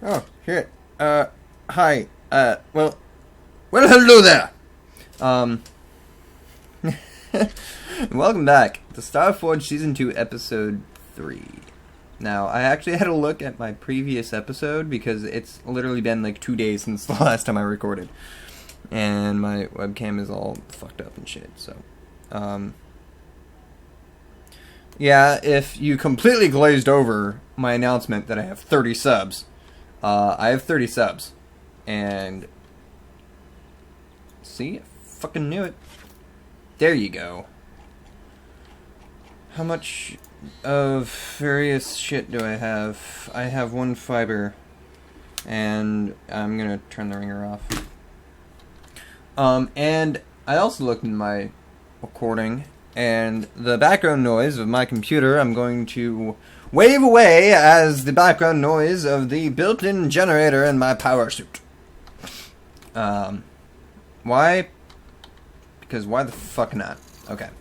Oh, shit. Hi. Well, hello there. Welcome back to Starforge Season 2, Episode 3. Now, I actually had a look at my previous episode because it's literally been like 2 days since the last time I recorded. And my webcam is all fucked up and shit, so... yeah, if you completely glazed over my announcement that I have 30 subs... I have 30 subs, and see, I fucking knew it. There you go. How much of various shit do I have? I have 1 fiber, and I'm gonna turn the ringer off. And I also looked in my recording, and the background noise of my computer, I'm going to wave away as the background noise of the built-in generator in my power suit. Why? Because why the fuck not? Okay.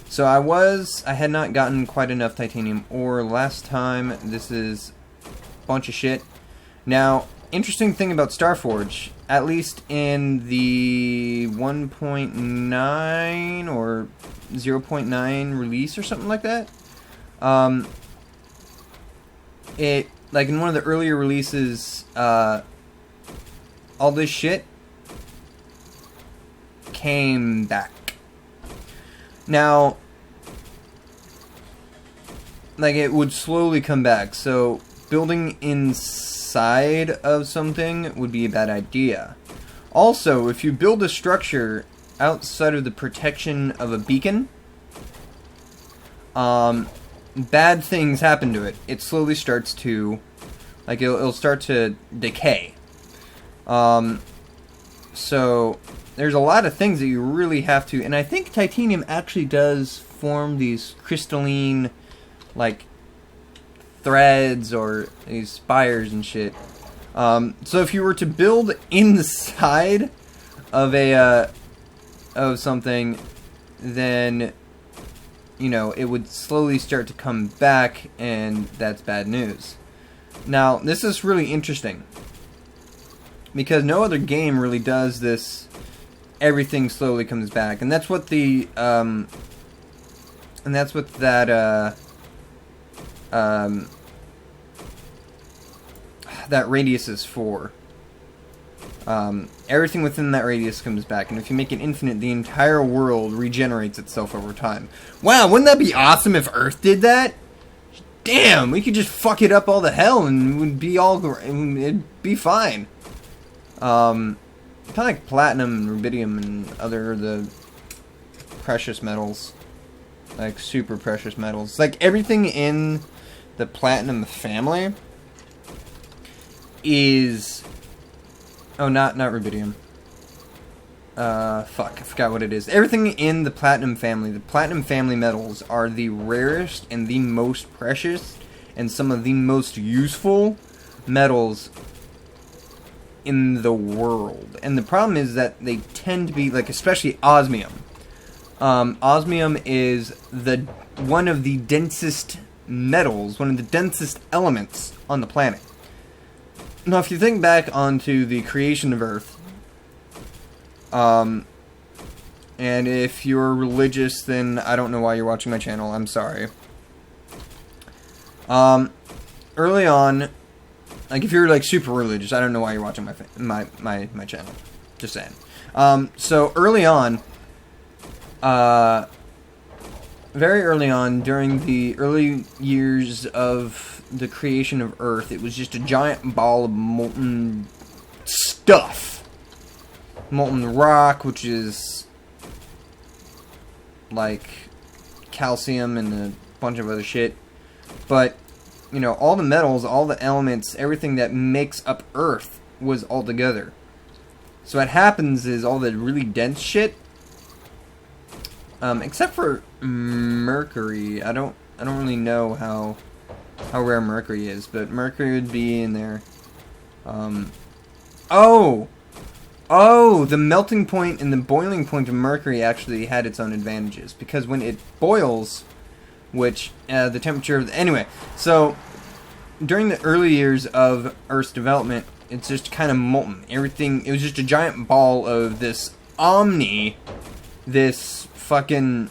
So I had not gotten quite enough titanium ore last time. This is a bunch of shit. Now, interesting thing about Starforge, at least in the 1.9 or 0.9 release or something like that, it, like in one of the earlier releases, all this shit came back. Now, like, it would slowly come back, so building inside of something would be a bad idea. Also, if you build a structure outside of the protection of a beacon, bad things happen to it. It slowly starts to, like, it'll start to decay. So there's a lot of things that you really have to, and I think titanium actually does form these crystalline, like, threads or these spires and shit. So if you were to build inside of of something, then, you know, it would slowly start to come back, and that's bad news. Now, this is really interesting, because no other game really does this. Everything slowly comes back, and that's what the, and that's what that, that radius is for. Everything within that radius comes back, and if you make it infinite, the entire world regenerates itself over time. Wow, wouldn't that be awesome if Earth did that? Damn, we could just fuck it up all to hell, and it would be it'd be fine. Kind of like platinum and rubidium and the precious metals, like super precious metals. Like everything in the platinum family is... oh, not rubidium. Fuck, I forgot what it is. Everything in the platinum family metals are the rarest and the most precious and some of the most useful metals in the world. And the problem is that they tend to be, like, especially osmium. Osmium is one of the densest metals, one of the densest elements on the planet. Now, if you think back onto the creation of Earth, and if you're religious, then I don't know why you're watching my channel. I'm sorry. Early on, like, if you're, like, super religious, I don't know why you're watching my channel. Just saying. So early on, very early on, during the early years of the creation of Earth, it was just a giant ball of molten stuff. Molten rock, which is like calcium and a bunch of other shit. But, you know, all the metals, all the elements, everything that makes up Earth was all together. So what happens is all the really dense shit, except for mercury. I don't really know how rare mercury is, but mercury would be in there. Oh, the melting point and the boiling point of mercury actually had its own advantages, because when it boils, which the temperature of anyway, so during the early years of Earth's development, it's just kind of molten. Everything, it was just a giant ball of this this fucking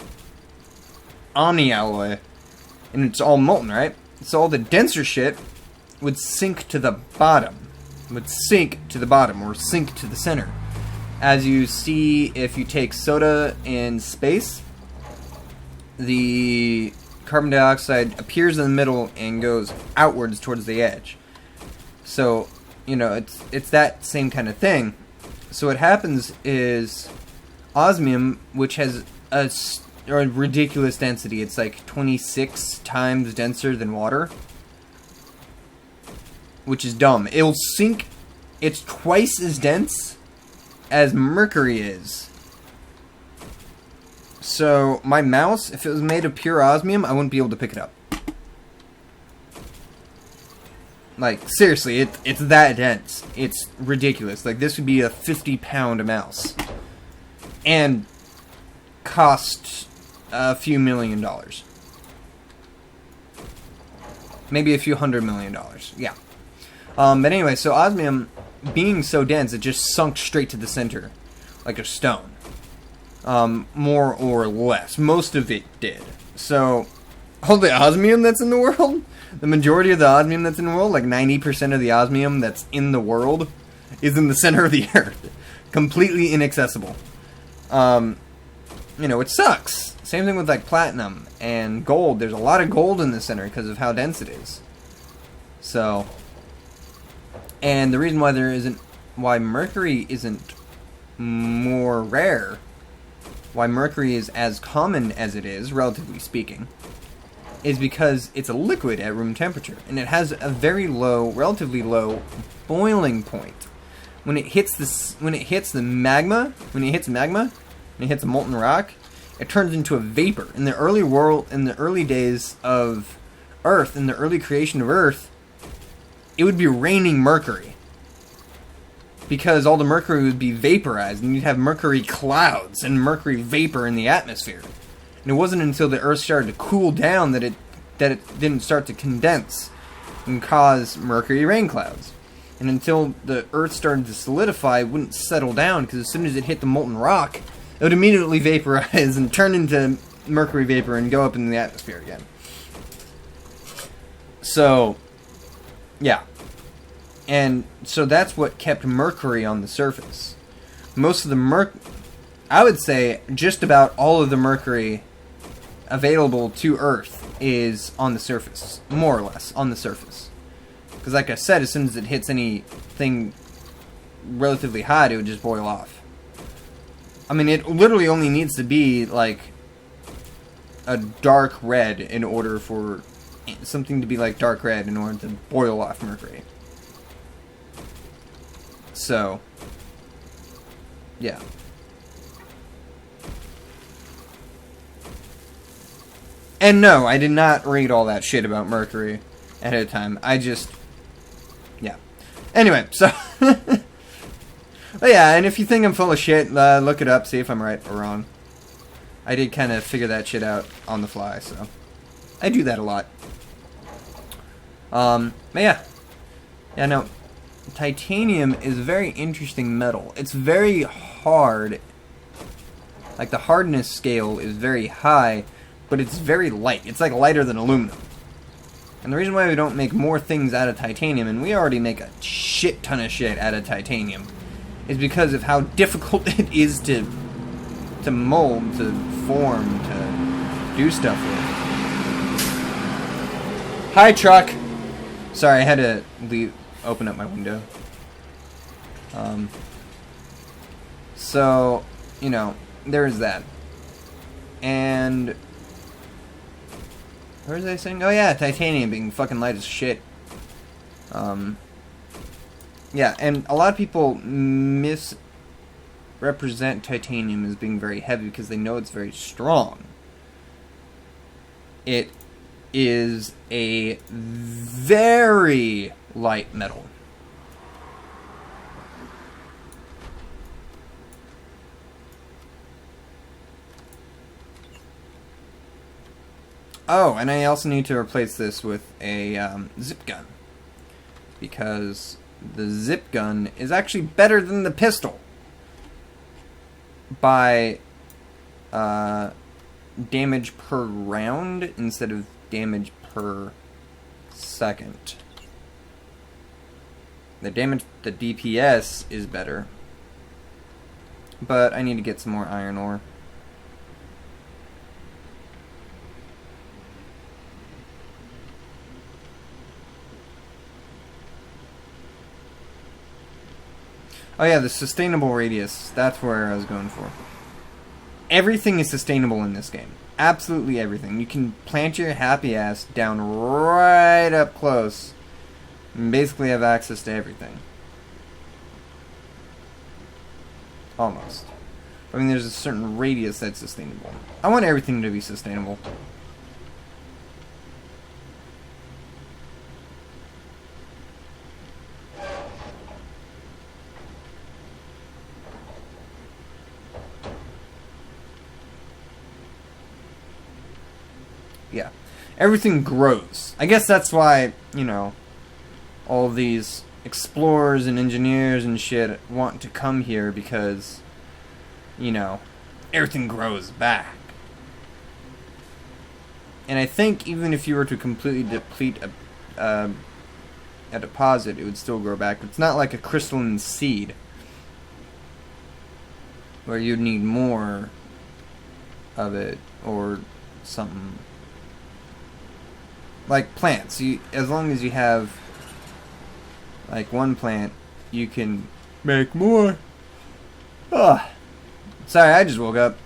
omni alloy, and it's all molten, right? So all the denser shit would sink to the bottom, or sink to the center. As you see, if you take soda in space, the carbon dioxide appears in the middle and goes outwards towards the edge. So, you know, it's that same kind of thing. So what happens is osmium, which has a ridiculous density, it's like 26 times denser than water, which is dumb. It'll sink, it's twice as dense as mercury is. So my mouse, if it was made of pure osmium, I wouldn't be able to pick it up. Like, seriously, it's that dense. It's ridiculous. Like, this would be a 50-pound mouse. And cost a few $1 million. Maybe a few $100 million. Yeah. But anyway, so osmium, being so dense, it just sunk straight to the center. Like a stone. More or less. Most of it did. So, all the osmium that's in the world, the majority of the osmium that's in the world, like 90% of the osmium that's in the world, is in the center of the Earth. Completely inaccessible. You know, it sucks. Same thing with like platinum and gold. There's a lot of gold in the center because of how dense it is. So, and the reason why mercury isn't more rare, why mercury is as common as it is, relatively speaking, is because it's a liquid at room temperature, and it has a very low, relatively low boiling point. When it hits magma, when it hits a molten rock, it turns into a vapor. In the early days of Earth, in the early creation of Earth, it would be raining mercury. Because all the mercury would be vaporized, and you'd have mercury clouds and mercury vapor in the atmosphere. And it wasn't until the Earth started to cool down that it didn't start to condense and cause mercury rain clouds. And until the Earth started to solidify, it wouldn't settle down, because as soon as it hit the molten rock, it would immediately vaporize and turn into mercury vapor and go up in the atmosphere again. So, yeah. And so that's what kept mercury on the surface. Most of the I would say just about all of the mercury available to Earth is on the surface. More or less on the surface. Because like I said, as soon as it hits anything relatively hot, it would just boil off. I mean, it literally only needs to be like a dark red in order for something to be like dark red in order to boil off mercury. So, yeah. And no, I did not read all that shit about mercury ahead of time. I just, yeah. Anyway, so, but yeah, and if you think I'm full of shit, look it up, see if I'm right or wrong. I did kind of figure that shit out on the fly, so I do that a lot. But yeah. Yeah, no. Titanium is a very interesting metal. It's very hard. Like, the hardness scale is very high, but it's very light. It's like lighter than aluminum. And the reason why we don't make more things out of titanium, and we already make a shit ton of shit out of titanium, is because of how difficult it is to mold, to form, to do stuff with. Hi, truck! Sorry, I had to open up my window. So, you know, there's that. And where was I saying? Oh yeah, titanium being fucking light as shit. Yeah, and a lot of people misrepresent titanium as being very heavy because they know it's very strong. It is a very light metal. Oh, and I also need to replace this with a zip gun. because the zip gun is actually better than the pistol by damage per round instead of damage per second. The DPS is better, but I need to get some more iron ore. Oh yeah, the sustainable radius. That's where I was going for. Everything is sustainable in this game. Absolutely everything. You can plant your happy ass down right up close and basically have access to everything. Almost. I mean, there's a certain radius that's sustainable. I want everything to be sustainable. Yeah. Everything grows. I guess that's why, you know, all these explorers and engineers and shit want to come here because, you know, everything grows back. And I think even if you were to completely deplete a deposit, it would still grow back. It's not like a crystalline seed where you'd need more of it or something. Like plants, as long as you have like one plant, you can make more. Ugh. Sorry, I just woke up.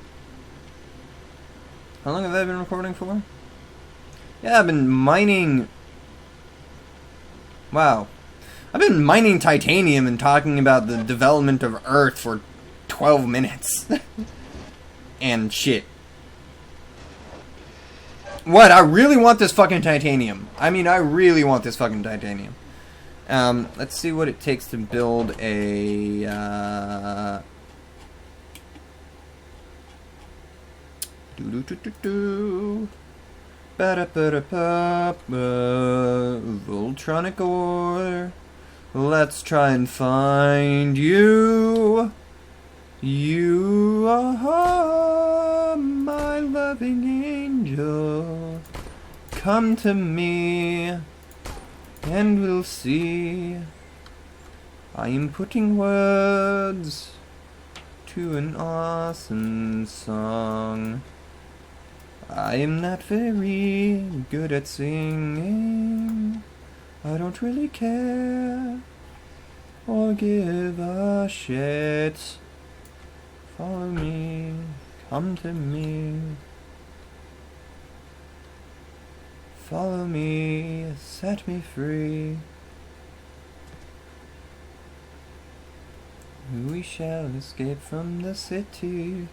How long have I been recording for? Yeah, I've been mining. Wow. I've been mining titanium and talking about the development of Earth for 12 minutes. And shit. What? I really want this fucking titanium. I mean, I really want this fucking titanium. Let's see what it takes to build a, Voltronic ore. Let's try and find you. You are my loving angel. Come to me, and we'll see. I am putting words to an awesome song. I am not very good at singing. I don't really care or give a shit. Follow me, come to me. Follow me, set me free. We shall escape from the city.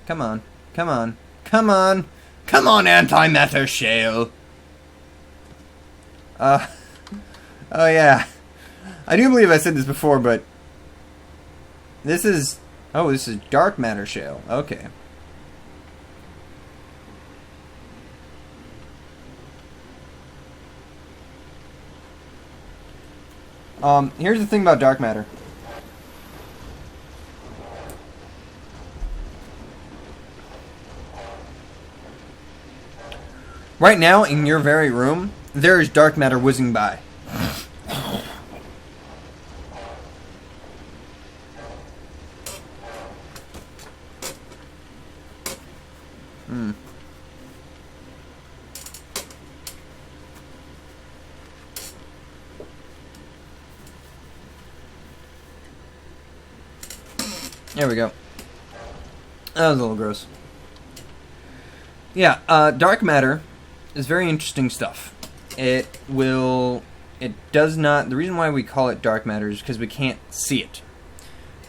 Come on, come on, come on, come on, antimatter shale. Oh yeah. I do believe I said this before, but this is, oh, this is dark matter shale. Okay. Here's the thing about dark matter. Right now, in your very room, there is dark matter whizzing by. There we go. That was a little gross. Yeah, dark matter is very interesting stuff. It does not, the reason why we call it dark matter is because we can't see it.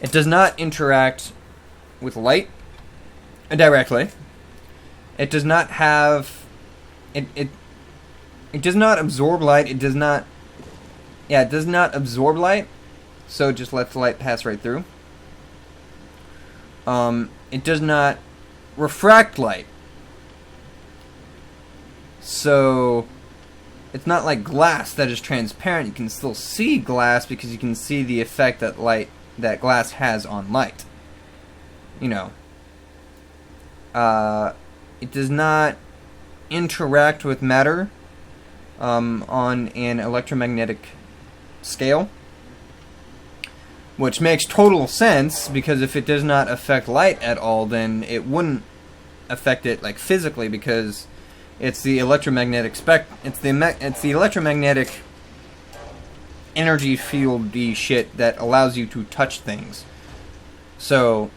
It does not interact with light directly. It does not have, it does not absorb light. It does not, yeah, it does not absorb light, so it just lets light pass right through. it does not refract light. So it's not like glass that is transparent. You can still see glass because you can see the effect that glass has on light. You know, it does not interact with matter on an electromagnetic scale, which makes total sense, because if it does not affect light at all, then it wouldn't affect it like physically, because it's the electromagnetic it's the electromagnetic energy field-y shit that allows you to touch things. So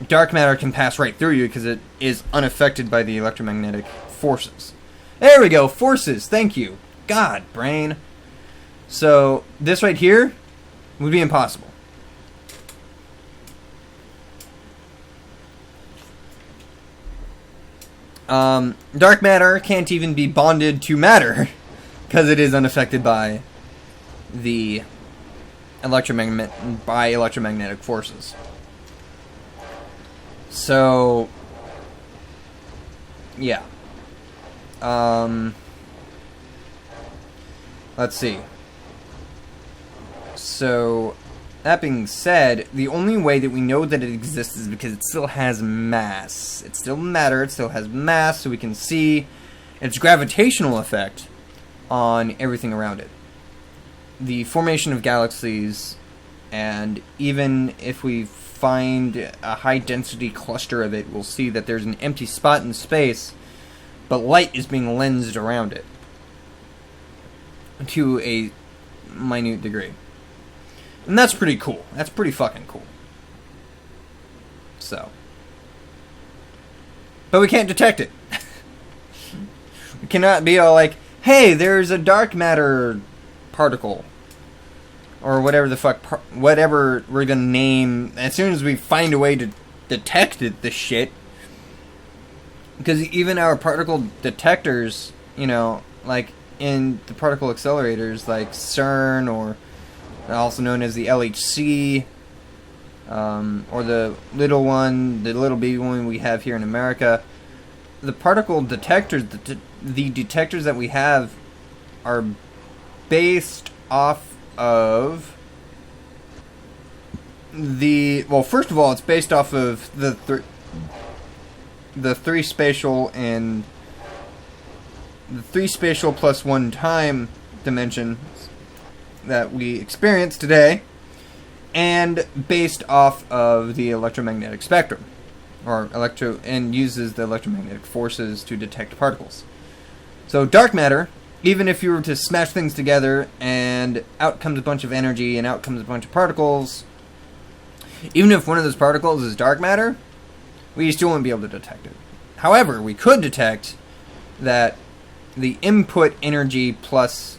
dark matter can pass right through you because it is unaffected by the electromagnetic forces. There we go, forces, thank you. God, brain. So this right here would be impossible. Dark matter can't even be bonded to matter because it is unaffected by the electromagnetic forces. So yeah. Let's see. So that being said, the only way that we know that it exists is because it still has mass. It's still matter, it still has mass, so we can see its gravitational effect on everything around it. The formation of galaxies, and even if we find a high-density cluster of it, we'll see that there's an empty spot in space, but light is being lensed around it to a minute degree. And that's pretty cool. That's pretty fucking cool. So. But we can't detect it. We cannot be all like, hey, there's a dark matter particle. Or whatever the fuck, whatever we're gonna name. As soon as we find a way to detect it, this shit. Because even our particle detectors, you know, like in the particle accelerators, like CERN, or also known as the LHC, or the little one, the little baby one we have here in America. The particle detectors, the detectors that we have are based off of the, well, first of all, it's based off of the three spatial and the three spatial plus one time dimension that we experience today, and based off of the electromagnetic spectrum, and uses the electromagnetic forces to detect particles. So dark matter, even if you were to smash things together and out comes a bunch of energy and out comes a bunch of particles, even if one of those particles is dark matter, we still wouldn't be able to detect it. However, we could detect that the input energy plus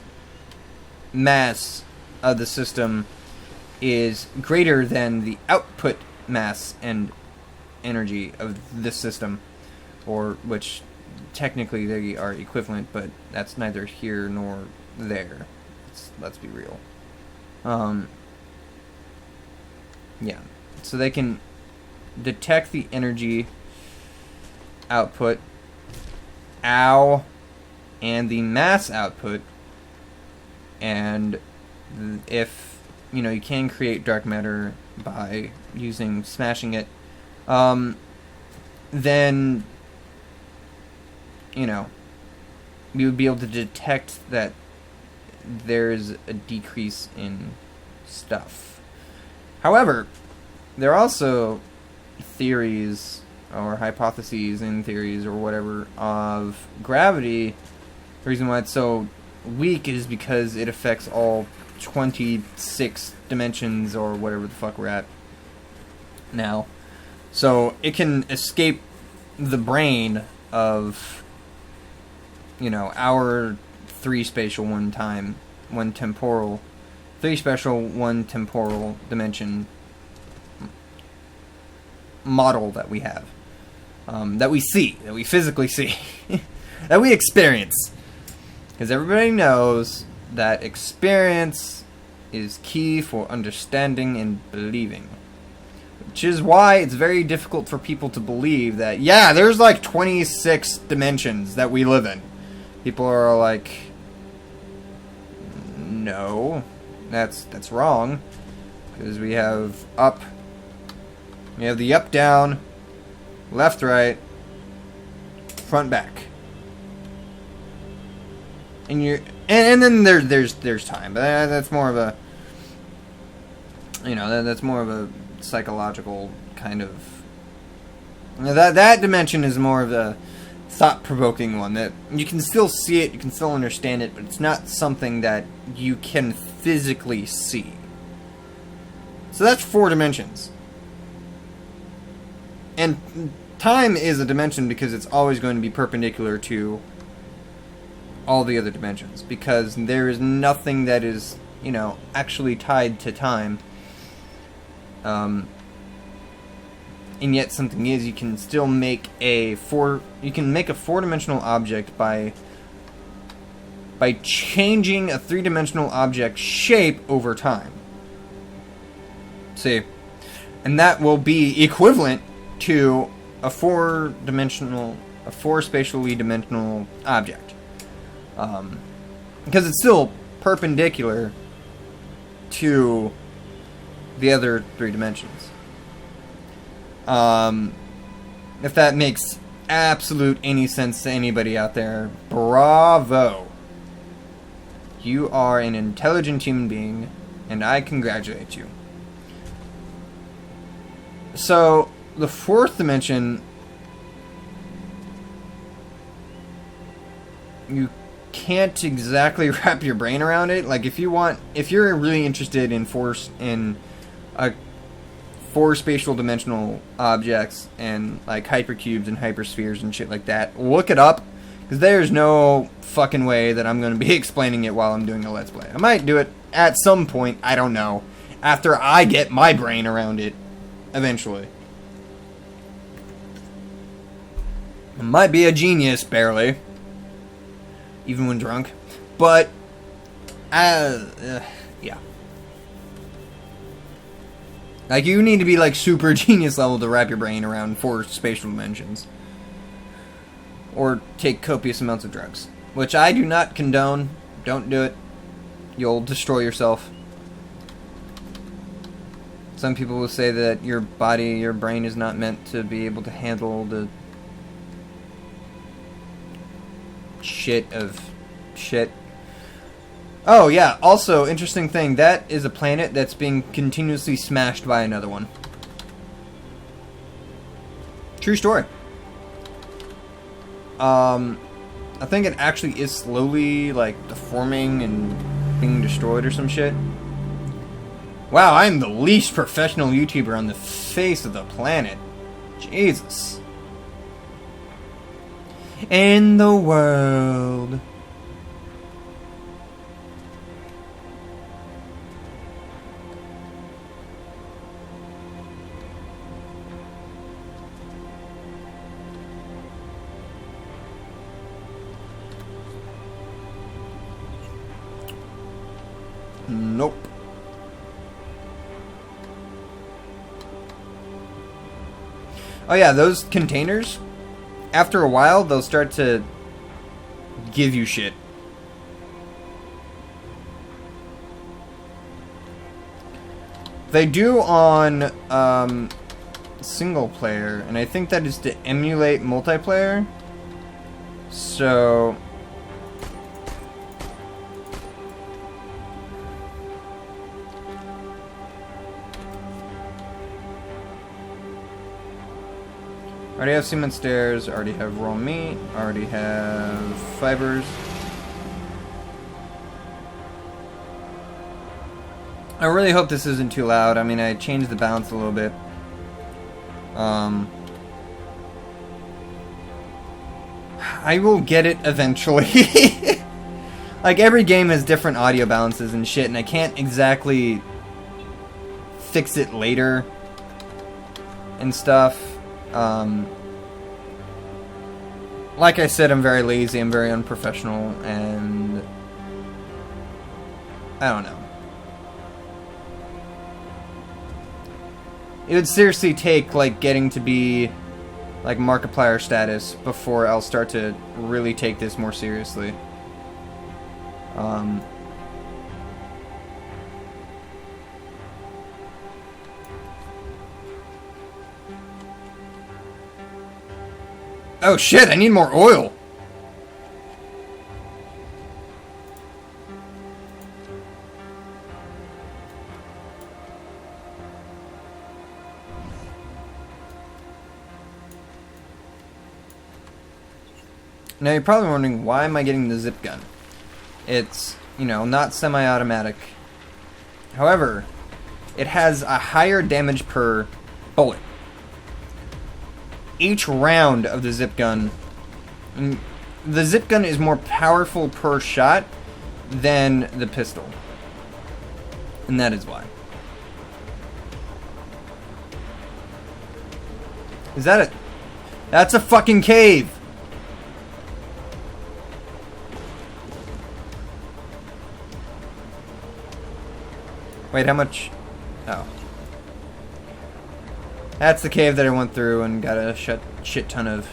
mass of the system is greater than the output mass and energy of this system, or which technically they are equivalent, but that's neither here nor there. Let's be real. Yeah. So they can detect the energy output, and the mass output, and if, you know, you can create dark matter by smashing it, then, you know, we would be able to detect that there's a decrease in stuff. However, there are also theories or hypotheses and theories or whatever of gravity. The reason why it's so weak is because it affects all 26 dimensions or whatever the fuck we're at now. So it can escape the brain of, you know, our three spatial one temporal dimension model that we have, that we see, that we physically see, that we experience. Because everybody knows that experience is key for understanding and believing. Which is why it's very difficult for people to believe that, yeah, there's like 26 dimensions that we live in. People are like, no, that's wrong. Because we have up, we have the up, down, left, right, front, back. And and then there's time, but that's more of a, you know, that's more of a psychological kind of, you know, that dimension is more of a thought-provoking one that you can still see it, you can still understand it, but it's not something that you can physically see. So that's 4 dimensions. And time is a dimension because it's always going to be perpendicular to all the other dimensions, because there is nothing that is, you know, actually tied to time. And yet something is, you can still make a four-dimensional object by changing a 3-dimensional object shape over time. See? And that will be equivalent to a four-spatially dimensional object. Because it's still perpendicular to the other 3 dimensions. If that makes absolute any sense to anybody out there, bravo. You are an intelligent human being, and I congratulate you. So, the 4th dimension, you can't exactly wrap your brain around it. Like, if you're really interested in four spatial dimensional objects and like hypercubes and hyperspheres and shit like that, look it up, because there's no fucking way that I'm going to be explaining it while I'm doing a Let's Play. I might do it at some point, I don't know, after I get my brain around it, eventually. I might be a genius, barely, even when drunk, but, yeah. Like, you need to be, like, super genius level to wrap your brain around 4 spatial dimensions. Or take copious amounts of drugs. Which I do not condone. Don't do it. You'll destroy yourself. Some people will say that your brain is not meant to be able to handle the shit of shit. Oh, yeah, also, interesting thing, that is a planet that's being continuously smashed by another one. True story. I think it actually is slowly, like, deforming and being destroyed or some shit. Wow, I'm the least professional YouTuber on the face of the planet. Jesus. In the world. Nope. Oh yeah, those containers, after a while, they'll start to give you shit. They do on single player, and I think that is to emulate multiplayer. So already have cement stairs, already have raw meat, already have fibers. I really hope this isn't too loud. I mean, I changed the balance a little bit. I will get it eventually. Like, every game has different audio balances and shit, and I can't exactly fix it later and stuff. Like I said, I'm very lazy, I'm very unprofessional, and I don't know. it would seriously take, like, getting to be, like, Markiplier status before I'll start to really take this more seriously. Oh shit, I need more oil! Now you're probably wondering, why am I getting the zip gun? It's, you know, not semi-automatic. However, it has a higher damage per bullet. Each round of the zip gun is more powerful per shot than the pistol. And that is why. Is that a... That's a fucking cave! Wait, how much... Oh. That's the cave that I went through and got a shit ton of...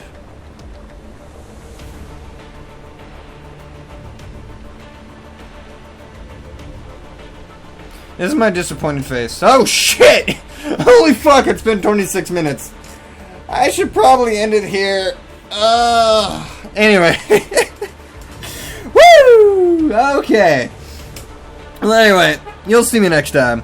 This is my disappointed face. Oh shit! Holy fuck, it's been 26 minutes. I should probably end it here. Anyway. Woo! Okay. Well, anyway, you'll see me next time.